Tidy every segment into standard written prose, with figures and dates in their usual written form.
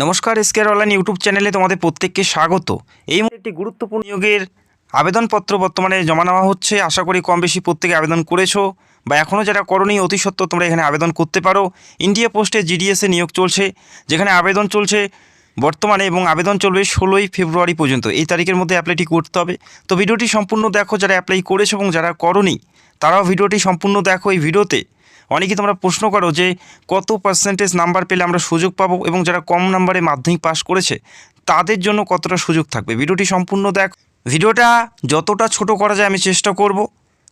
নমস্কার, এসকেআর online YouTube চ্যানেলে তোমাদের প্রত্যেককে স্বাগত। এই মুহূর্তে একটি গুরুত্বপূর্ণ নিয়োগের আবেদনপত্র বর্তমানে জমা নেওয়া হচ্ছে। আশা করি কম বেশি প্রত্যেকে আবেদন করেছো বা এখনও যারা করোনি অতি সত্ত্বর তোমরা এখানে আবেদন করতে পারো। ইন্ডিয়া পোস্টে জিডিএসে নিয়োগ চলছে, যেখানে আবেদন চলছে বর্তমানে এবং আবেদন চলবে 16ই ফেব্রুয়ারি পর্যন্ত। এই তারিখের মধ্যে অ্যাপ্লাইটি করতে হবে। তো ভিডিওটি সম্পূর্ণ দেখো, যারা অ্যাপ্লাই করেছো এবং যারা করোনি তারাও ভিডিওটি সম্পূর্ণ দেখো। এই ভিডিওতে অনেকেই তোমরা প্রশ্ন করো যে কত পার্সেন্টেজ নাম্বার পেলে আমরা সুযোগ পাবো এবং যারা কম নাম্বারে মাধ্যমিক পাস করেছে তাদের জন্য কতটা সুযোগ থাকবে। ভিডিওটি সম্পূর্ণ দেখ। ভিডিওটা যতটা ছোট করা যায় আমি চেষ্টা করব,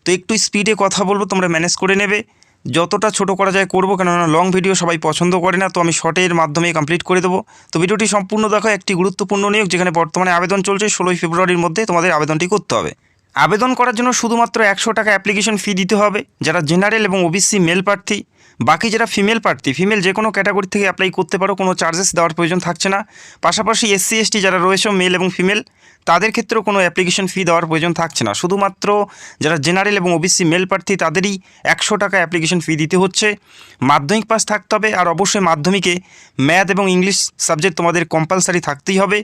তো একটু স্পিডে কথা বলবো, তোমরা ম্যানেজ করে নেবে। যতটা ছোট করা যায় করবো, কেননা লং ভিডিও সবাই পছন্দ করে না, তো আমি শর্টের মাধ্যমে কমপ্লিট করে দেবো। তো ভিডিওটি সম্পূর্ণ দেখো। একটি গুরুত্বপূর্ণ নিয়োগ, যেখানে বর্তমানে আবেদন চলছে। 16ই ফেব্রুয়ারির মধ্যে তোমাদের আবেদনটি করতে হবে। আবেদন করার জন্য শুধুমাত্র 100 টাকা অ্যাপ্লিকেশন ফি দিতে হবে যারা জেনারেল এবং ওবিসি মেল প্রার্থী। বাকি যারা ফিমেল প্রার্থী, ফিমেল যে কোনো ক্যাটাগরি থেকে অ্যাপ্লাই করতে পারো, কোনো চার্জেস দেওয়ার প্রয়োজন থাকছে না। পাশাপাশি এসসি এসটি যারা রয়েছে মেল এবং ফিমেল, তাদের ক্ষেত্রেও কোনো অ্যাপ্লিকেশন ফি দেওয়ার প্রয়োজন থাকছে না। শুধুমাত্র যারা জেনারেল এবং ওবিসি মেল প্রার্থী তাদেরই 100 টাকা অ্যাপ্লিকেশন ফি দিতে হচ্ছে। মাধ্যমিক পাস থাকতে হবে, আর অবশ্যই মাধ্যমিকে ম্যাথ এবং ইংলিশ সাবজেক্ট তোমাদের কম্পালসারি থাকতেই হবে।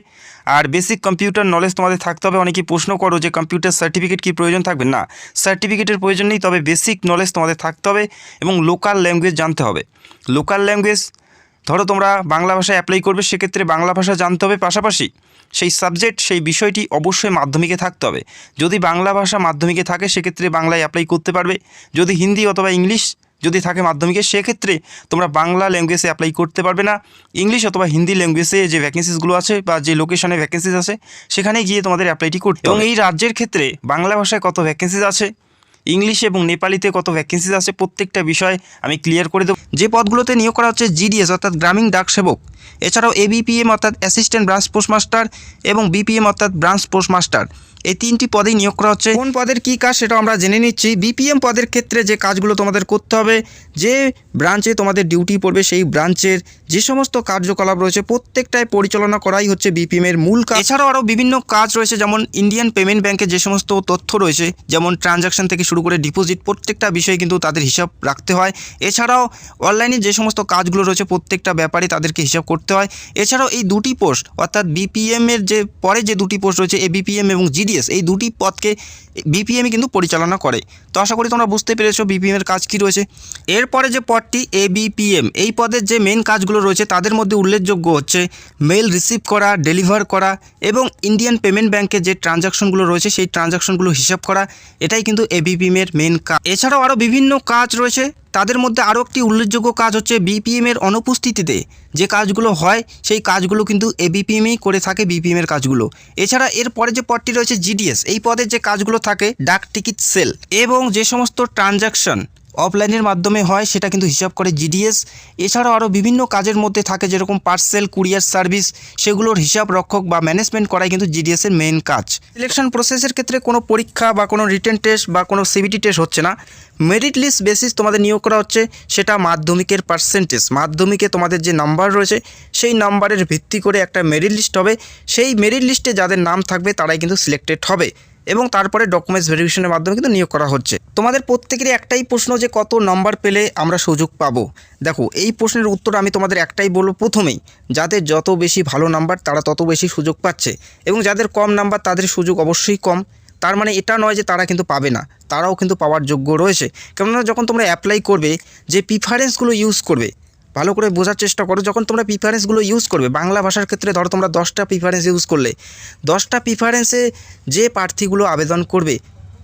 আর বেসিক কম্পিউটার নলেজ তোমাদের থাকতে হবে। অনেকেই প্রশ্ন করো যে কম্পিউটার সার্টিফিকেট কি প্রয়োজন থাকবে? না, সার্টিফিকেটের প্রয়োজন নেই, তবে বেসিক নলেজ তোমাদের থাকতে হবে এবং লোকাল ল্যাঙ্গুয়েজ জানতে হবে। লোকাল ল্যাঙ্গুয়েজ ধরো তোমরা বাংলা ভাষায় অ্যাপ্লাই করবে, সেক্ষেত্রে বাংলা ভাষা জানতে হবে। পাশাপাশি সেই সাবজেক্ট, সেই বিষয়টি অবশ্যই মাধ্যমিকে থাকতে হবে। যদি বাংলা ভাষা মাধ্যমিকে থাকে সেক্ষেত্রে বাংলায় অ্যাপ্লাই করতে পারবে। যদি হিন্দি অথবা ইংলিশ যদি থাকে মাধ্যমিকে, সেক্ষেত্রে তোমরা বাংলা ল্যাঙ্গুয়েজে অ্যাপ্লাই করতে পারবে না। ইংলিশ অথবা হিন্দি ল্যাঙ্গুয়েজে যে ভ্যাকেন্সিসগুলো আছে বা যে লোকেশনে ভ্যাকেন্সিস আছে সেখানে গিয়ে তোমাদের অ্যাপ্লাইটি করতে হবে। এবং এই রাজ্যের ক্ষেত্রে বাংলা ভাষায় কত ভ্যাকেন্সিস আছে, ইংলিশ এবং নেপালিতে কত ভ্যাকেন্সিস আছে, প্রত্যেকটা বিষয় আমি ক্লিয়ার করে দেবো। যে পদগুলোতে নিয়োগ করা হচ্ছে জিডিএস অর্থাৎ গ্রামীণ ডাক সেবক, এছাড়াও এবিপিএম অর্থাৎ অ্যাসিস্ট্যান্ট ব্রাঞ্চ পোস্টমাস্টার এবং বিপিএম অর্থাৎ ব্রাঞ্চ পোস্টমাস্টার, এই তিনটি পদেই নিয়োগ করা হচ্ছে। কোন পদের কী কাজ সেটাও আমরা জেনে নিচ্ছি। বিপিএম পদের ক্ষেত্রে যে কাজগুলো তোমাদের করতে হবে, যে ব্রাঞ্চে তোমাদের ডিউটি পড়বে সেই ব্রাঞ্চের যে সমস্ত কার্যকলাপ রয়েছে প্রত্যেকটাই পরিচালনা করাই হচ্ছে বিপিএমের মূল কাজ। এছাড়াও আরও বিভিন্ন কাজ রয়েছে, যেমন ইন্ডিয়ান পেমেন্ট ব্যাংকের যে সমস্ত তথ্য রয়েছে, যেমন ট্রানজাকশন থেকে শুরু করে ডিপোজিট, প্রত্যেকটা বিষয়ে কিন্তু তাদের হিসাব রাখতে হয়। এছাড়াও অনলাইনে যে সমস্ত কাজগুলো রয়েছে প্রত্যেকটা ব্যাপারে তাদেরকে হিসাব করতে হয়। এছাড়াও এই দুটি পোস্ট অর্থাৎ বিপিএমের যে পরে যে দুটি পোস্ট রয়েছে এবিপিএম এবং জিডিএস, এই দুটি পদকে বিপিএমই কিন্তু পরিচালনা করে। তো আশা করি তোমরা বুঝতে পেরেছো বিপিএমের কাজ কী রয়েছে। এরপরে যে পদটি এবিপিএম, এই পদের যে মেন কাজগুলো রয়েছে তাদের মধ্যে উল্লেখযোগ্য হচ্ছে মেল রিসিভ করা, ডেলিভার করা এবং ইন্ডিয়ান পেমেন্ট ব্যাংকের যে ট্রানজাকশনগুলো রয়েছে সেই ট্রানজাকশনগুলো হিসাব করা, এটাই কিন্তু এবিপিএমের মেন কাজ। এছাড়াও আরও বিভিন্ন কাজ রয়েছে, তাদের মধ্যে আরও একটি উল্লেখযোগ্য কাজ হচ্ছে বিপিএমের অনুপস্থিতিতে যে কাজগুলো হয় সেই কাজগুলো কিন্তু এবিপিএমই করে থাকে, বিপিএমের কাজগুলো। এছাড়া এর পরে যে পদটি রয়েছে জিডিএস, এই পদের যে কাজগুলো থাকে ডাক টিকিট সেল এবং যে সমস্ত ট্রানজাকশন অফলাইনের মাধ্যমে হয় সেটা কিন্তু হিসাব করে জিডিএস। এছাড়াও আরও বিভিন্ন কাজের মধ্যে থাকে, যেরকম পার্সেল কুরিয়ার সার্ভিস, সেগুলোর হিসাব রক্ষক বা ম্যানেজমেন্ট করাই কিন্তু জিডিএসের মেন কাজ। সিলেকশন প্রসেসের ক্ষেত্রে কোনো পরীক্ষা বা কোনো রিটেন টেস্ট বা কোনো সিবিটি টেস্ট হচ্ছে না, মেরিট লিস্ট বেসিস তোমাদের নিয়োগ করা হচ্ছে। সেটা মাধ্যমিকের পার্সেন্টেজ, মাধ্যমিকে তোমাদের যে নাম্বার রয়েছে সেই নাম্বারের ভিত্তি করে একটা মেরিট লিস্ট হবে। সেই মেরিট লিস্টে যাদের নাম থাকবে তারাই কিন্তু সিলেক্টেড হবে এবং তারপরে ডকুমেন্টস ভেরিফিকেশনের মাধ্যমে কিন্তু নিয়োগ করা হচ্ছে। তোমাদের প্রত্যেকেরই একটাই প্রশ্ন যে কত নাম্বার পেলে আমরা সুযোগ পাবো। দেখো, এই প্রশ্নের উত্তর আমি তোমাদের একটাই বলবো, প্রথমেই যাদের যত বেশি ভালো নাম্বার তারা তত বেশি সুযোগ পাচ্ছে এবং যাদের কম নাম্বার তাদের সুযোগ অবশ্যই কম। তার মানে এটা নয় যে তারা কিন্তু পাবে না, তারাও কিন্তু পাওয়ার যোগ্য রয়েছে। কেননা যখন তোমরা অ্যাপ্লাই করবে যে প্রিফারেন্সগুলো ইউজ করবে, ভালো করে বোঝার চেষ্টা করো। যখন তোমরা প্রিফারেন্সগুলো ইউজ করবে বাংলা ভাষার ক্ষেত্রে, ধরো তোমরা 10টা প্রিফারেন্স ইউজ করলে, 10টা প্রিফারেন্সে যে প্রার্থীগুলো আবেদন করবে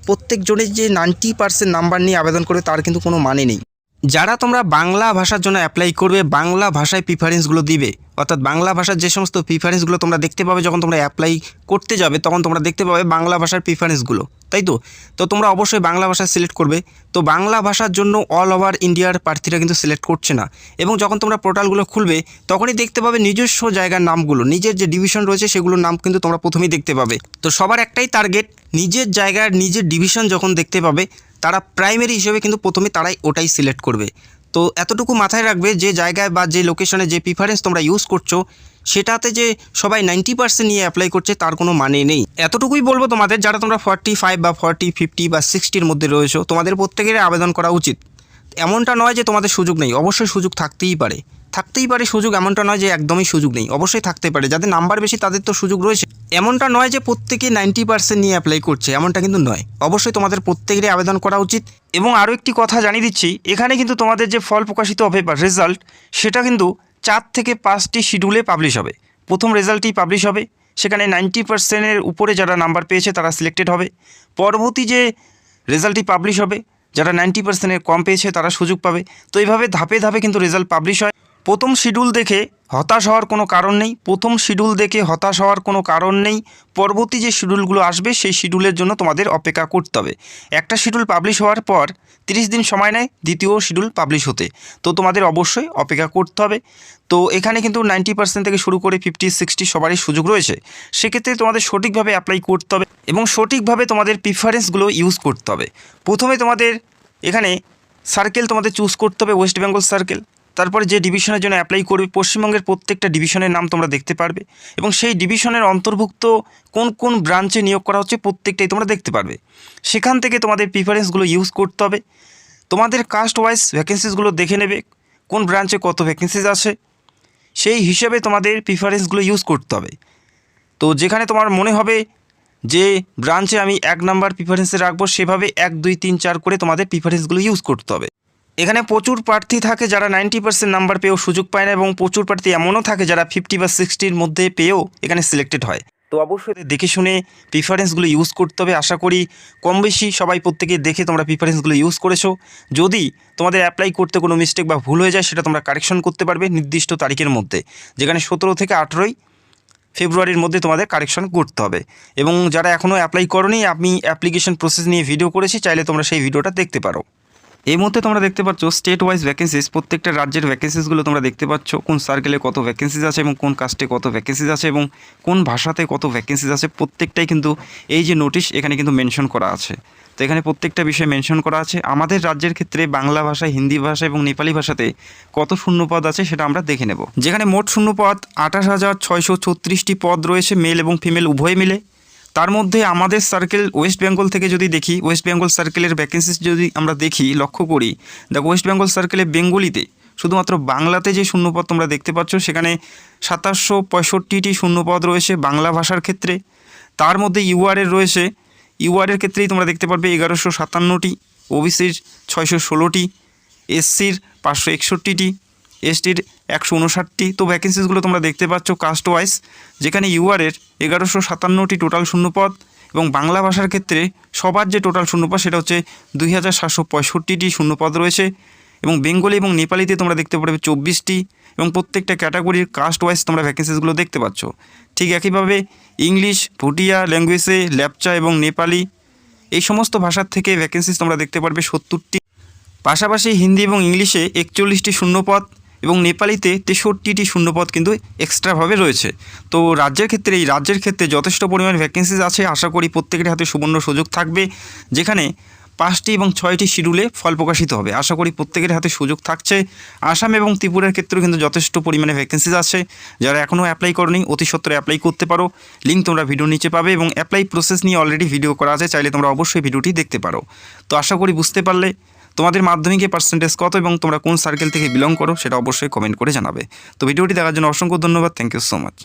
প্রত্যেকজনের যে 90% নাম্বার নিয়ে আবেদন করবে তার কিন্তু কোনো মানে নেই। যারা তোমরা বাংলা ভাষার জন্য অ্যাপ্লাই করবে বাংলা ভাষায় প্রিফারেন্সগুলো দিবে, অর্থাৎ বাংলা ভাষার যে সমস্ত প্রিফারেন্সগুলো তোমরা দেখতে পাবে যখন তোমরা অ্যাপ্লাই করতে যাবে, তখন তোমরা দেখতে পাবে বাংলা ভাষার প্রিফারেন্সগুলো, তাই তো? তো তোমরা অবশ্যই বাংলা ভাষা সিলেক্ট করবে। তো বাংলা ভাষার জন্য অল ওভার ইন্ডিয়ার প্রার্থীরা কিন্তু সিলেক্ট করছে না, এবং যখন তোমরা পোর্টালগুলো খুলবে তখনই দেখতে পাবে নিজস্ব জায়গার নামগুলো, নিজের যে ডিভিশন রয়েছে সেগুলোর নাম কিন্তু তোমরা প্রথমেই দেখতে পাবে। তো সবার একটাই টার্গেট, নিজের জায়গার নিজের ডিভিশন যখন দেখতে পাবে তারা প্রাইমারি হিসেবে কিন্তু প্রথমে তারাই ওটাই সিলেক্ট করবে। তো এতটুকু মাথায় রাখবে, যে জায়গায় বা যে লোকেশনে যে প্রিফারেন্স তোমরা ইউজ করছো সেটাতে যে সবাই 90% নিয়ে অ্যাপ্লাই করছে তার কোনো মানে নেই। এতটুকুই বলবো তোমাদের, যারা তোমরা 45 বা 40, 50 বা 60-র মধ্যে রয়েছো তোমাদের প্রত্যেকেরই আবেদন করা উচিত। এমনটা নয় যে তোমাদের সুযোগ নেই, অবশ্যই সুযোগ থাকতেই পারে, থাকতেই পারে সুযোগ, এমনটা নয় যে একদমই সুযোগ নেই, অবশ্যই থাকতে পারে। যাদের নাম্বার বেশি তাদের তো সুযোগ রয়েছে। এমনটা নয় যে প্রত্যেকে 90% নিয়ে অ্যাপ্লাই করছে, এমনটা কিন্তু নয়। অবশ্যই তোমাদের প্রত্যেকেরই আবেদন করা উচিত। এবং আরও একটি কথা জানিয়ে দিচ্ছি, এখানে কিন্তু তোমাদের যে ফল প্রকাশিত হবে বা রেজাল্ট, সেটা কিন্তু 4 থেকে 5টি শিডিউলে পাবলিশ হবে। প্রথম রেজাল্টই পাবলিশ হবে, সেখানে 90%-এর উপরে যারা নাম্বার পেয়েছে তারা সিলেক্টেড হবে। পরবর্তী যে রেজাল্টটি পাবলিশ হবে, যারা 90%-এর কম পেয়েছে তারা সুযোগ পাবে। তো এইভাবে ধাপে ধাপে কিন্তু রেজাল্ট পাবলিশ হয়। প্রথম শিডিউল দেখে হতাশ হওয়ার কোনো কারণ নেই, পরবর্তী যে শিডিউলগুলো আসবে সেই শিডিউলের জন্য তোমাদের অপেক্ষা করতে হবে। একটা শিডিউল পাবলিশ হওয়ার পর 30 দিন সময় নেয় দ্বিতীয় শিডিউল পাবলিশ হতে, তো তোমাদের অবশ্যই অপেক্ষা করতে হবে। তো এখানে কিন্তু 90% থেকে শুরু করে 50-60 সবারই সুযোগ রয়েছে। সেক্ষেত্রে তোমাদের সঠিকভাবে অ্যাপ্লাই করতে হবে এবং সঠিকভাবে তোমাদের প্রিফারেন্সগুলো ইউজ করতে হবে। প্রথমে তোমাদের এখানে সার্কেল তোমাদের চুজ করতে হবে, ওয়েস্ট বেঙ্গল সার্কেল। তারপরে যে ডিভিশনের জন্য অ্যাপ্লাই করবে, পশ্চিমবঙ্গের প্রত্যেকটা ডিভিশনের নাম তোমরা দেখতে পারবে এবং সেই ডিভিশনের অন্তর্ভুক্ত কোন কোন ব্রাঞ্চে নিয়োগ করা হচ্ছে প্রত্যেকটাই তোমরা দেখতে পারবে। সেখান থেকে তোমাদের প্রিফারেন্সগুলো ইউজ করতে হবে। তোমাদের কাস্ট ওয়াইজ ভ্যাকেন্সিসগুলো দেখে নেবে, কোন ব্রাঞ্চে কত ভ্যাকেন্সিস আছে, সেই হিসেবে তোমাদের প্রিফারেন্সগুলো ইউজ করতে হবে। তো যেখানে তোমার মনে হবে যে ব্রাঞ্চে আমি 1 নাম্বার প্রিফারেন্সে রাখবো, সেভাবে 1, 2, 3, 4 করে তোমাদের প্রিফারেন্সগুলো ইউজ করতে হবে। এখানে প্রচুর প্রার্থী থাকে যারা 90% নাম্বার পেয়েও সুযোগ পায় না, এবং প্রচুর প্রার্থী এমনও থাকে যারা 50 বা 60-র মধ্যে পেয়েও এখানে সিলেক্টেড হয়। তো অবশ্যই দেখে শুনে প্রিফারেন্সগুলো ইউজ করতে হবে। আশা করি কম বেশি সবাই প্রত্যেকে দেখে তোমরা প্রিফারেন্সগুলো ইউজ করেছো। যদি তোমাদের অ্যাপ্লাই করতে কোনো মিস্টেক বা ভুল হয়ে যায়, সেটা তোমরা কারেকশন করতে পারবে নির্দিষ্ট তারিখের মধ্যে, যেখানে 17 থেকে 18 ফেব্রুয়ারির মধ্যে তোমাদের কারেকশন করতে হবে। এবং যারা এখনও অ্যাপ্লাই করোনি, আমি অ্যাপ্লিকেশন প্রসেস নিয়ে ভিডিও করেছি, চাইলে তোমরা সেই ভিডিওটা দেখতে পারো। এই মুহূর্তে তোমরা দেখতে পাচ্ছ স্টেট ওয়াইজ ভ্যাকেন্সিস, প্রত্যেকটা রাজ্যের ভ্যাকেন্সিসগুলো তোমরা দেখতে পাচ্ছ, কোন সার্কেলে কত ভ্যাকেন্সিস আছে এবং কোন কাস্টে কত ভ্যাকেন্সিস আছে এবং কোন ভাষাতে কত ভ্যাকেন্সিস আছে, প্রত্যেকটাই কিন্তু এই যে নোটিশ এখানে কিন্তু মেনশন করা আছে। তো এখানে প্রত্যেকটা বিষয় মেনশন করা আছে। আমাদের রাজ্যের ক্ষেত্রে বাংলা ভাষা, হিন্দি ভাষা এবং নেপালি ভাষাতে কত শূন্যপদ আছে সেটা আমরা দেখে নেব। যেখানে মোট শূন্যপদ 28,636টি পদ রয়েছে, মেল এবং ফিমেল উভয় মিলে। তার মধ্যে আমাদের সার্কেল ওয়েস্ট বেঙ্গল থেকে যদি দেখি, ওয়েস্ট বেঙ্গল সার্কেলের ভ্যাকেন্সিস যদি আমরা দেখি, লক্ষ্য করি, দেখো ওয়েস্ট বেঙ্গল সার্কেলে বেঙ্গলিতে শুধুমাত্র বাংলাতে যে শূন্যপদ তোমরা দেখতে পাচ্ছ, সেখানে 2765টি শূন্যপদ রয়েছে বাংলা ভাষার ক্ষেত্রে। তার মধ্যে ইউআরের রয়েছে, ইউআরের ক্ষেত্রেই তোমরা দেখতে পারবে 1157টি, ওবিসির 616টি, এসসির 561টি, এসটির 159টি। তো ভ্যাকেন্সিসগুলো তোমরা দেখতে পাচ্ছ কাস্ট ওয়াইজ, যেখানে ইউআরের 1157টি টোটাল শূন্যপদ এবং বাংলা ভাষার ক্ষেত্রে সবার যে টোটাল শূন্যপদ সেটা হচ্ছে 2765টি শূন্যপদ রয়েছে। এবং বেঙ্গলি এবং নেপালিতে তোমরা দেখতে পারবে 24টি, এবং প্রত্যেকটা ক্যাটাগরির কাস্ট ওয়াইজ তোমরা ভ্যাকেন্সিসগুলো দেখতে পাচ্ছ। ঠিক একইভাবে ইংলিশ, ভুটিয়া ল্যাঙ্গুয়েজে, ল্যাপচা এবং নেপালি, এই সমস্ত ভাষার থেকে ভ্যাকেন্সিস তোমরা দেখতে পারবে 70টি। পাশাপাশি হিন্দি এবং ইংলিশে 41টি শূন্যপদ এবং নেপালিতে 63টি শূন্যপদ কিন্তু এক্সট্রাভাবে রয়েছে। তো এই রাজ্যের ক্ষেত্রে যথেষ্ট পরিমাণ ভ্যাকেন্সিস আছে। আশা করি প্রত্যেকের হাতে সুবর্ণ সুযোগ থাকবে, যেখানে 5টি এবং 6টি শিডিউলে ফল প্রকাশিত হবে। আশা করি প্রত্যেকের হাতে সুযোগ থাকছে। আসাম এবং ত্রিপুরার ক্ষেত্রেও কিন্তু যথেষ্ট পরিমাণে ভ্যাকেন্সিস আছে। যারা এখনও অ্যাপ্লাই করনি অতি সত্বর অ্যাপ্লাই করতে পারো, লিঙ্ক তোমরা ভিডিওর নিচে পাবে এবং অ্যাপ্লাই প্রসেস নিয়ে অলরেডি ভিডিও করা আছে, চাইলে তোমরা অবশ্যই ভিডিওটি দেখতে পারো। তো আশা করি বুঝতে পারলে। তোমাদের মাধ্যমিকের পার্সেন্টেজ কত এবং তোমরা কোন সার্কেল থেকে বিলং করো সেটা অবশ্যই কমেন্ট করে জানাবে। তো ভিডিওটি দেখার জন্য অসংখ্য ধন্যবাদ। Thank you so much.